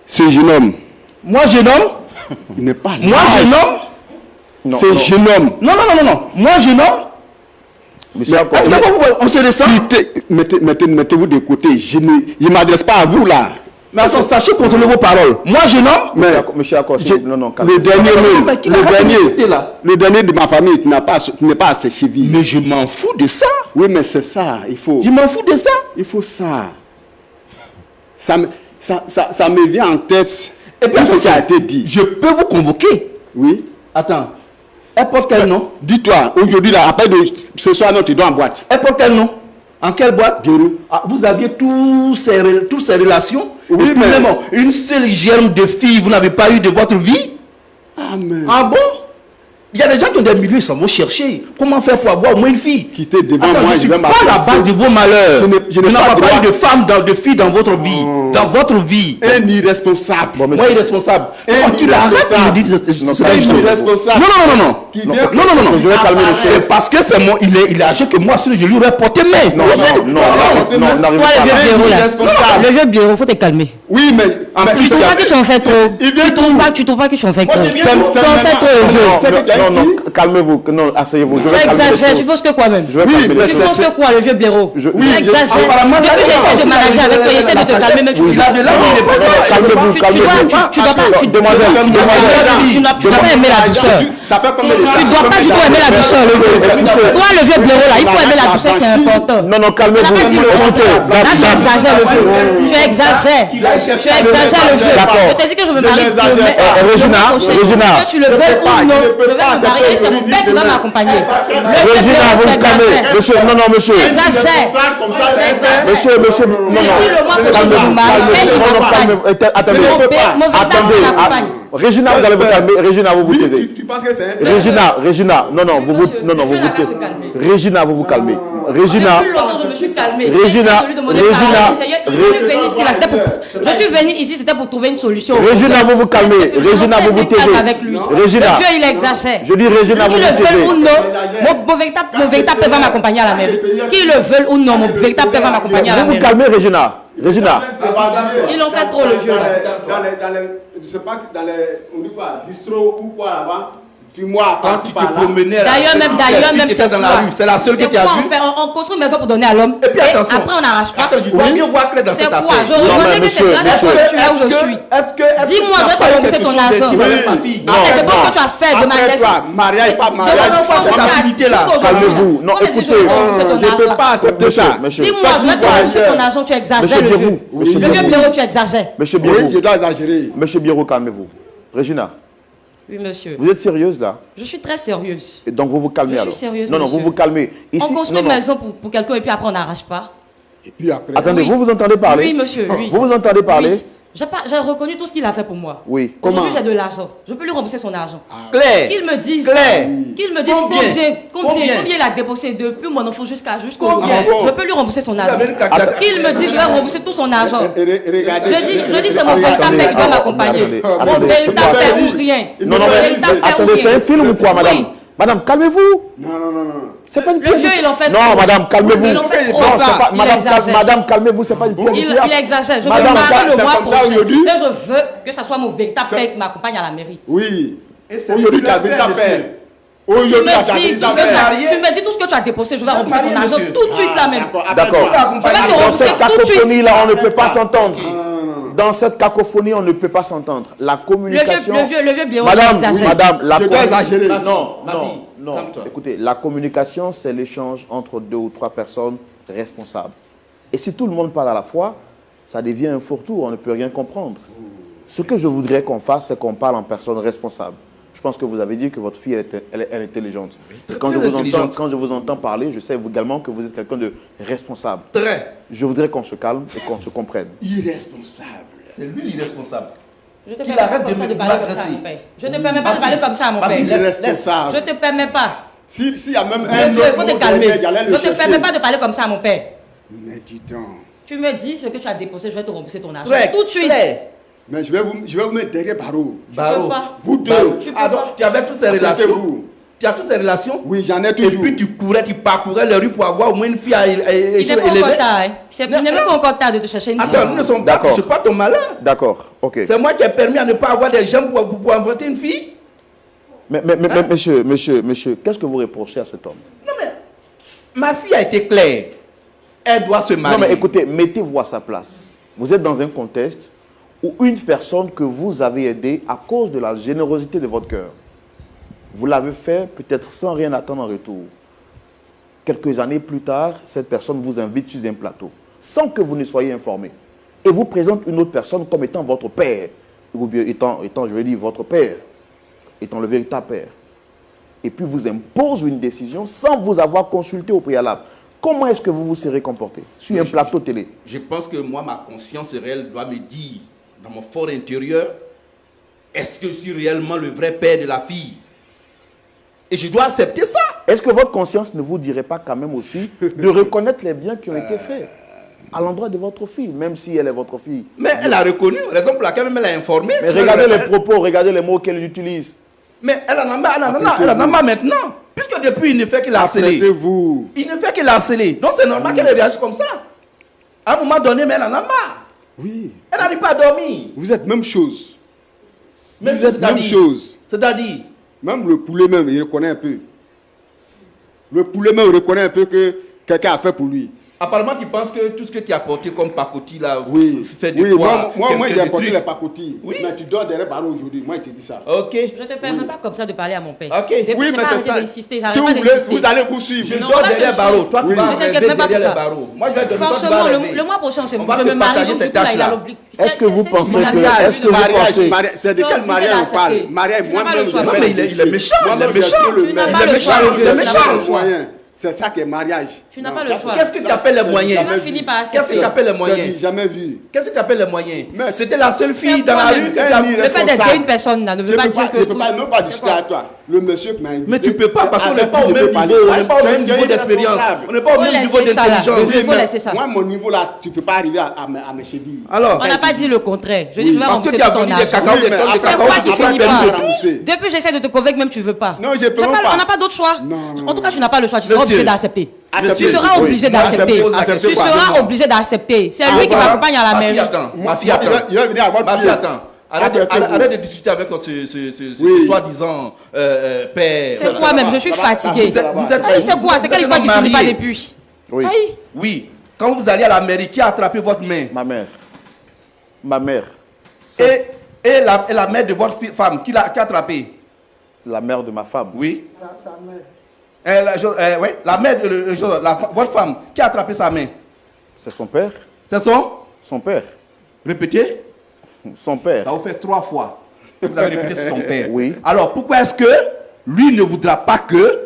ce jeune homme moi, jeune homme. n'est pas Moi, jeune homme. Non, Ce non. jeune homme. Non. Moi, jeune homme. Monsieur Akos, Est-ce qu'on se descend? Mettez-vous de côté. Je ne m'adresse pas à vous là. Mais attends, sachez contrôler vos paroles. Moi, jeune homme. Mais Monsieur Akos, non, non, le dernier Mais même, qui l'a raconté, là? le dernier de ma famille qui n'est pas à ses chevilles. Mais je m'en fous de ça. Oui, mais c'est ça. Je m'en fous de ça. Il faut ça. Ça me vient en tête. Et puis, Tout ce qui a été dit. je peux vous convoquer. Oui. Attends. Elle porte quel nom? Dis-toi, aujourd'hui, là, après ce soir, non, tu dois en boîte. Elle porte quel nom? En quelle boîte? Guérou. Ah, vous aviez toutes ces relations. Oui, Et puis mais- même, une seule germe de fille, vous n'avez pas eu de votre vie? Ah, mais. Ah bon? Il y a des gens qui ont des milieux, ils s'en vont chercher. Comment faire pour avoir au moins une fille? Quittez devant Attends, moi, je je suis vais pas m'appeler. la base de vos malheurs. Je n'ai Vous pas n'avez droit. pas eu de femmes, de filles dans votre vie. Dans votre vie. Un irresponsable. Bon, Moi, irresponsable. Un Qu'il arrête irresponsable. de me dire Non, c'est pas un du jour. tout. irresponsable. Non. Qui vient- Non. Je vais calmer le C'est parce que c'est moi, il est âgé que moi, sinon je lui aurais porté main. Non, n'arrive Toi, pas le là. vieux bureau là. irresponsable. Le vieux bureau, faut te calmer. Oui, mais. En plus, Tu trouves pas que tu en fais trop? Il vient Tu trouves tout. pas que tu en fais trop? Moi, Tu je viens en tout. fais trop, le vieux. Non, calmez-vous. Non, asseyez-vous. Je Tu vais calmer les exagères, choses. tu penses que quoi même? Je vais Oui, calmer les mais Tu choses. penses que quoi, le vieux blaireau? Je- Tu oui, exagères. apparemment, là, Depuis que j'essaie de manager avec toi, j'essaie de te calmer, mais tu Oui, là, de là, il est pas ça. Calmez-vous, tu calmez-vous. dois pas, tu Demoiselle, dois pas aimer la douceur. Ça fait combien de temps? Tu dois pas du tout aimer la douceur, le vieux. Toi, le vieux blaireau là, il faut aimer la douceur, c'est important. Non, calmez-vous. Là, tu exagères le vieux. Tu exagères. Tu exagères le vieux. D'accord. Je te dis que je me Je marie. n'exagère pas. Regina. Que tu le veuilles ou non, je vais me marier, c'est mon père qui va m'accompagner. Regina, vous me calmez. Monsieur, non, monsieur. Tu exagères. Comme ça, Tu exagères. Monsieur, non. Dis-le-moi que je me marie. Elle, il m'accompagne. Attendez. Mon véritable Attendez. m'accompagne. Regina, vous allez vous calmer. Regina, vous vous taisez. Tu penses que c'est un. Regina, non, vous vous taisez. Regina, vous vous calmez. Regina, Depuis longtemps, je me suis calmée. Regina, J'ai demandé Regina, pardon, Seigneur. Je suis venue ici, là, je suis venue ici, c'était pour trouver une solution. Regina, vous vous calmez. Regina, vous vous taisez. Avec lui. Regina. Le vieux, il exagère. Je dis Regina, vous Qu'il vous le veuille ou taisez. non, mon véritable père va m'accompagner à la mairie. Qu'il le veuille ou non, mon véritable père va m'accompagner à la Vous vous mairie. calmez, Regina. Regina. Ils l'ont fait trop, le vieux. Là. Je sais pas, dans les. On dit quoi? Bistro ou quoi là-bas? Puis moi, Quand tu te promenais là, D'ailleurs, même, tu étais dans la rue, c'est la seule que tu as vue. On construit une maison pour donner à l'homme. Et puis attention. Après, on n'arrache pas. Attends, tu dois mieux voir clair dans C'est cette quoi? affaire. Je reconnais que c'est monsieur, grâce à toi que je suis là où je suis. Dis-moi, je vais te rembourser ton argent. Tu vas même pas fille. Non, c'est parce que tu as fait de ma Après toi, mariage, pas mariage. Calmez-vous. Non, écoutez, Je ne peux pas accepter ça. Monsieur, Dis-moi, je vais te rembourser ton argent, tu exagères le vieux. Monsieur Le vieux Birou. blaireau, tu exagères. Monsieur Oui, je Birou. dois exagérer. Monsieur Birou, calmez-vous. Regina, Oui, monsieur. vous êtes sérieuse là? Je suis très sérieuse. Et donc vous vous calmez Je suis alors? sérieuse, Non, vous monsieur. vous calmez. Ici, On construit non, une non. maison pour quelqu'un et puis après on n'arrache pas. Et puis après. Attendez, Oui. vous entendez parler? Oui, monsieur, oui. Vous entendez parler? Oui. J'ai reconnu tout ce qu'il a fait pour moi. Oui. Aujourd'hui, j'ai de l'argent. Je peux lui rembourser son argent. Claire. Qu'il me dise. Claire. Qu'il me dise Combien combien il a dépensé depuis mon enfant jusqu'au jour. Combien Je peux lui rembourser son argent. avez le calcul. Qu'il me dise, je vais rembourser tout son argent. Regardez. Je dis, c'est mon véritable père qui doit m'accompagner. Mon attendez, véritable c'est père quoi? ou rien. Non, Mon mais véritable père ou attendez, rien. c'est un film ou quoi, madame? Oui. Madame, calmez-vous. Non. C'est pas une Le vieux, il en fait Non, trop. madame, calmez-vous. Il en fait trop. Non, c'est pas- Il madame, exagère. madame, calmez-vous, c'est pas une pièce de Il théâtre. exagère. Je me Madame, marie ça, le c'est mois comme ça prochain. aujourd'hui. Et je veux que ça soit mon véritable père qui m'accompagne à la mairie. Oui. c'est Aujourd'hui, tu as le vu ta frère, père. Tu Aujourd'hui, tu as me vu dis ta tout ce que tu père. as- tu me dis tout ce que tu as déposé. Je vais rembourser marié, ton argent monsieur. tout de suite là même. D'accord. Je vais te Dans rembourser cette tout de suite. cacophonie-là, on ne peut pas s'entendre. Dans cette cacophonie, on ne peut pas s'entendre. La communication. Le vieux blaireau, Madame, il exagère. madame, la Je dois exagérer. Non, Ma non, fille, non. calme-toi. Écoutez, la communication, c'est l'échange entre 2 ou 3 personnes responsables. Et si tout le monde parle à la fois, ça devient un fourre-tout, on ne peut rien comprendre. Ce que je voudrais qu'on fasse, c'est qu'on parle en personne responsable. Je pense que vous avez dit que votre fille, elle est intelligente. très, Quand, très intelligente. quand je vous entends parler, je sais également que vous êtes quelqu'un de responsable. Très. Je voudrais qu'on se calme et qu'on se comprenne. Irresponsable. C'est lui l'irresponsable. Je te Qu'il permets pas arrête comme de ça de me parler comme ça à m'agresser. mon père. Je te permets pas de parler comme ça à mon Papi, père. laisse. Irresponsable. Je te permets pas. S'il y a même Il un faut autre te mot calmer. derrière, j'allais Je le te chercher. permets pas de parler comme ça à mon père. Mais dis donc. Tu me dis ce que tu as déposé, je vais te rembourser ton argent. Très Tout de suite. clair. Mais je vais vous mettre derrière barreau. Tu Barreau. peux pas. Vous deux. Barreau. Tu peux Ah, donc, pas. tu avais toutes ces relations. Apprêtez-vous. Tu as toutes ces relations. Oui, j'en ai Et toujours. puis tu courais, tu parcourais les rues pour avoir au moins une fille à Il n'est pas encore élever. tard. Hein. Il n'est même pas encore tard de te chercher une fille. Attends, nous ne sommes pas. D'accord. Je ne suis pas ton malheur. D'accord, ok. C'est moi qui ai permis à ne pas avoir des gens pour inventer une fille. Mais monsieur, qu'est-ce que vous reprochez à cet homme? Non mais, ma fille a été claire. Elle doit se marier. Non mais écoutez, mettez-vous à sa place. Vous êtes dans un contexte où une personne que vous avez aidée à cause de la générosité de votre cœur, vous l'avez fait peut-être sans rien attendre en retour. Quelques années plus tard, cette personne vous invite sur un plateau, sans que vous ne soyez informé, et vous présente une autre personne comme étant votre père, ou bien étant je vais dire, votre père, étant le véritable père. Et puis vous impose une décision sans vous avoir consulté au préalable. Comment est-ce que vous vous serez comporté sur un plateau télé? Je pense que moi, ma conscience réelle doit me dire, dans mon fort intérieur, est-ce que je suis réellement le vrai père de la fille? Et je dois accepter ça. Est-ce que votre conscience ne vous dirait pas quand même aussi de reconnaître les biens qui ont été faits à l'endroit de votre fille, même si elle est votre fille? Mais elle a reconnu, raison pour laquelle même elle a informé. Mais regardez les propos, regardez les mots qu'elle utilise. Mais elle en a marre maintenant. Puisque depuis, il ne fait que la harceler. Apprêtez-vous. Il ne fait que la harceler. Donc c'est normal qu'elle réagisse comme ça. À un moment donné, mais elle en a marre. Oui. Elle n'arrive pas à dormir. Vous êtes même chose. Même Vous êtes même c'est-à-dire- chose. C'est-à-dire, Même le poulet même, il reconnaît un peu. Le poulet même reconnaît un peu que quelqu'un a fait pour lui. apparemment, tu penses que tout ce que tu as apporté comme pacotille là, Oui. fait de Oui, quoi moi quelques j'ai apporté trucs. les pacotilles. Oui. Mais tu dors derrière barreau aujourd'hui. Moi, je te dis ça. Ok. Je ne te permets pas comme ça de parler à mon père. Ok. Depuis, Oui, j'ai mais pas c'est arrêté ça. d'insister. Si J'arrête vous pas voulez, d'insister. vous allez vous suivre. Je Non, dors là, derrière je barreau. suis- Toi, tu Oui. vas Ne rêver t'inquiète même pas derrière pour les ça. barreaux. Moi, je vais te Franchement, le mois prochain, je On va me se marie. partager Donc, ces du coup, là, il a tâches-là. l'obligation. Est-ce que vous pensez que... Mariage, Est-ce que vous pensez... c'est de quel mariage on parle? Mariage, Tu n'as pas moi-même, le choix. je Non, fais mais le il est dossier. méchant, Moi-même, il est j'ai méchant. tout le Tu n'as mail. pas le méchant, choix, il est tu n'as pas le choix. Moyen. C'est ça qui est mariage. Tu n'as Non, pas le ça, choix. Qu'est-ce que tu appelles les moyens? Tu vas finir par Qu'est-ce que accepter. tu appelles les Ça, moyens? j'ai jamais vu. Qu'est-ce que tu appelles les moyens? Mais- C'était la seule fille C'est dans la toi-même. rue que tu as... Un Le fait d'être une personne là ne Je veut ne pas peux dire pas, que. je peux pas, même pas discuter avec toi. Le monsieur qui m'a invité. Mais tu peux pas parce qu'on n'est avec pas au qui je même peux parler. niveau, on n'est pas au Tu es- même tu es niveau d'expérience, irresponsable. on n'est pas au Faut même niveau laisser ça, là. d'intelligence. Il faut mais laisser ça. Moi, mon niveau là, tu ne peux pas arriver à mes chevilles. Alors, On n'a pas dit le contraire. Je dis, je vais parce que rembourser tu as tout ton vendu des argent. cacao, Oui, des mais tonnes de après, C'est cacao, toi tu qui vas finis pas pas. payer tout. rembourser. Depuis, j'essaie de te convaincre, même tu veux pas. Non, je peux J'ai même pas. On n'a pas d'autre choix. Non, non, En tout cas, tu n'as pas le choix. Tu seras Monsieur. obligé d'accepter. Accepter. Tu seras Oui. obligé Moi, d'accepter. accepter Tu quoi? seras obligé d'accepter. C'est lui qui voilà. m'accompagne à la Ma mairie. fille, attends. Moi, Ma fille, attends. il va venir avoir Ma pied. fille, attends. Apprêtez-vous. Arrête de discuter avec ce Oui. soi-disant père. C'est quoi même? Je suis fatiguée. Vous êtes- Aïe, c'est quoi? C'est quelle histoire qui finit pas depuis? Oui, Aïe. Oui. Quand vous allez à la mairie, qui a attrapé votre main? ma mère. Ma mère. Et la mère de votre femme, qui a attrapé? La mère de ma femme. Oui. Oui. La mère de votre femme, qui a attrapé sa main? C'est son père. C'est son? Son père. Répétez. Son père. Ça vous fait 3 fois. Vous avez répété c'est son père. Oui. Alors pourquoi est-ce que lui ne voudra pas que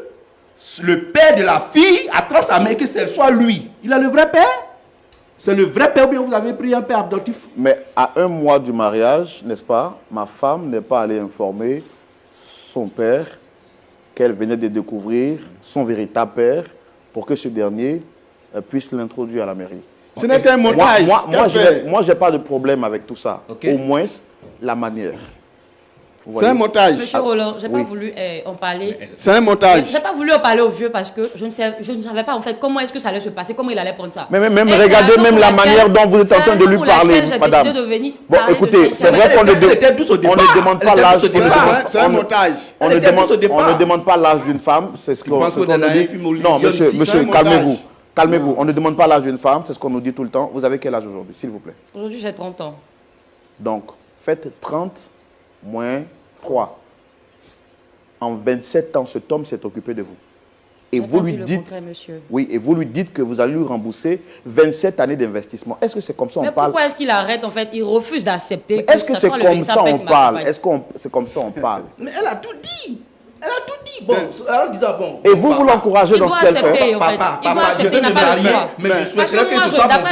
le père de la fille attrape sa main et que ce soit lui? Il a le vrai père? C'est le vrai père ou bien vous avez pris un père adoptif? Mais à un mois du mariage, n'est-ce pas, ma femme n'est pas allée informer son père qu'elle venait de découvrir son véritable père pour que ce dernier puisse l'introduire à la mairie. Ce n'est qu'un montage. Moi, j'ai pas de problème avec tout ça. Ok. Au moins, la manière. Vous C'est un voyez? montage. Monsieur Roland, j'ai pas Oui. voulu en parler. C'est un montage. J'ai pas voulu en parler au vieux parce que je ne savais pas en fait comment est-ce que ça allait se passer, comment il allait prendre ça. Mais même Et c'est regardez la même raison la pour manière laquelle- dont vous êtes en train de c'est la lui raison pour parler, laquelle j'ai madame. décidé de venir Bon, parler de écoutez, ça. c'est vrai qu'on Elle était douce au on départ. ne demande pas Elle était l'âge. douce au on ne départ. demande- C'est un on ne- montage. On Elle ne, était demande, douce au départ. on ne demande pas l'âge d'une femme, c'est ce qu'on penses ce qu'on qu'on est nous dans dit. un film hollywoodien Non, monsieur, ici, c'est monsieur, un montage. calmez-vous. Calmez-vous. On ne demande pas l'âge d'une femme, c'est ce qu'on nous dit tout le temps. Vous avez quel âge aujourd'hui, s'il vous plaît? Aujourd'hui, j'ai 30 ans. Donc, faites 30 moins 3. En 27 ans, cet homme s'est occupé de vous. Et Je n'ai vous pas lui dit le dites, contraire, monsieur. oui, et vous lui dites que vous allez lui rembourser 27 années d'investissement. Est-ce que c'est comme ça Mais on parle? pourquoi est-ce qu'il arrête en fait? Il refuse d'accepter. Est-ce que ça c'est soit le comme ça véritable on père qui parle? m'accompagne. Est-ce que c'est comme ça on parle? Mais elle a tout dit. Elle a tout dit. Bon, alors disant bon. Et vous, vous l'encouragez Il dans doit ce qu'elle fait? accepter en fait. Papa, Il doit je accepter, vais il n'a me pas le marier, choix. mais je Parce que souhaiterais que moi, ce soit mon vrai père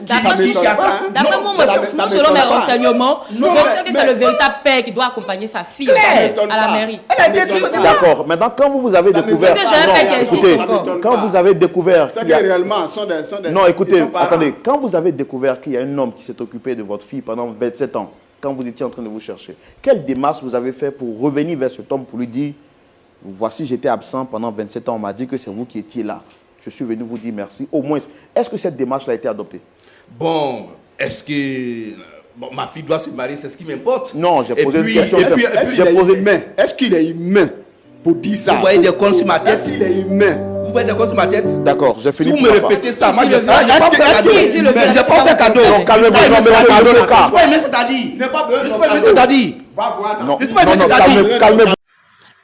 qui attend. d'après Non, moi, ça selon mes m'étonne pas. renseignements, Non, je sais que c'est mais- le véritable père qui doit accompagner sa fille m'étonne à la pas. mairie. Elle a été tuée. D'accord. Maintenant, quand vous avez découvert... m'étonne pas. J'ai un père qui insiste écoutez, encore. quand vous avez découvert... Ça qu'il y a- réellement sont des Non, écoutez, ils sont parents. attendez. Quand vous avez découvert qu'il y a un homme qui s'est occupé de votre fille pendant 27 ans, quand vous étiez en train de vous chercher, quelle démarche vous avez fait pour revenir vers cet homme pour lui dire, voici, j'étais absent pendant 27 ans, on m'a dit que c'est vous qui étiez là. Je suis venu vous dire merci. Au moins, est-ce que cette démarche a été adoptée? Bon, est-ce que bon, ma fille doit se marier, c'est ce qui m'importe. Non, j'ai Et posé puis- une question. et puis- Est-ce J'ai qu'il posé est humain? Est-ce qu'il est humain pour dire ça? Vous voyez des cons sur ma tête. Est-ce qu'il est humain? Vous voyez des cons sur ma tête. D'accord, j'ai Si fini. vous pour me ma part. répétez ça, moi je le vais pas veut. faire Est-ce cadeau. qu'il dit le veut, Je vais c'est pas pas faire cadeau. Donc, calmez-vous, Je vais non, pas mais aimer c'est cadeau. le cas. Je vais pas aimer c'est-à-dire. Il n'est pas besoin Je de vais pas aimer cadeau. c'est-à-dire. Va voir. Non, Je suis pas non, venu non, t'aider. calmez-vous.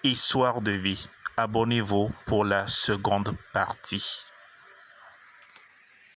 Histoire de vie. Abonnez-vous pour la seconde partie.